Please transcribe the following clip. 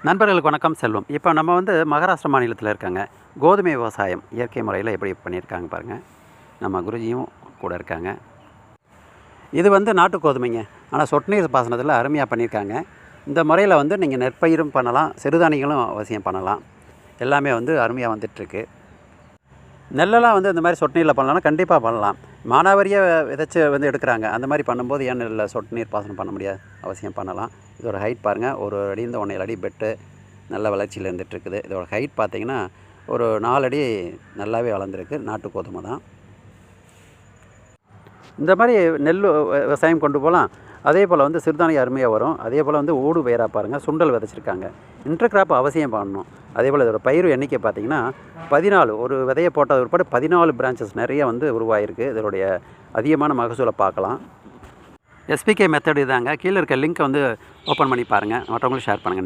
நண்பர்களுக்கு வணக்கம். செல்வம். இப்போ நம்ம வந்து மகாராஷ்டிரா மாநிலத்தில் இருக்காங்க. கோதுமை விவசாயம் இயற்கை முறையில் எப்படி பண்ணியிருக்காங்க பாருங்கள். நம்ம குருஜியும் கூட இருக்காங்க. இது வந்து நாட்டு கோதுமைங்க. ஆனால் சொட்டு நீர் பாசனத்தில் அருமையாக பண்ணியிருக்காங்க. இந்த முறையில் வந்து நீங்கள் நெற்பயிரும் பண்ணலாம், சிறுதானியங்களும் அவசியம் பண்ணலாம். எல்லாமே வந்து அருமையாக வந்துட்டுருக்கு. நெல்லெல்லாம் வந்து இந்த மாதிரி சொட்டு நீரில் பண்ணலாம்னா கண்டிப்பாக பண்ணலாம். மானாவாரியாக விதைச்சி வந்து எடுக்கிறாங்க. அந்த மாதிரி பண்ணும்போது ஏன் நெல்லில் சொட்டு நீர் பாசனம் பண்ண முடியாது? அவசியம் பண்ணலாம். இதோட ஹைட் பாருங்கள், ஒரு அடிಯಿಂದ 1.7 அடி பெட்டு நல்ல வளர்ச்சியில் இருந்துகிட்ருக்குது. இதோட ஹைட் பார்த்திங்கன்னா ஒரு 4 அடி நல்லாவே வளர்ந்துருக்கு. நாட்டு கோதுமை தான். இந்த மாதிரி நெல் விவசாயம் கொண்டு போகலாம். அதே போல் வந்து சிறுதானியம் அருமையாக வரும். அதே போல் வந்து ஊடு பயிராக பாருங்கள், சுண்டல் விதைச்சிருக்காங்க. இன்டர் கிராப் அவசியம் பண்ணணும். அதே போல் இதோட பயிர் எண்ணிக்கை பார்த்திங்கன்னா 14, ஒரு விதையை போட்டது உட்பட 14 பிரான்ச்சஸ் நிறைய வந்து உருவாகிருக்கு. இதனுடைய அதிகமான மகசூலை பார்க்கலாம். எஸ்பிகே மெத்தட் இதாங்க. கீழே இருக்க லிங்க்கை வந்து ஓப்பன் பண்ணி பாருங்கள். மற்றவங்களும் ஷேர் பண்ணுங்கள்.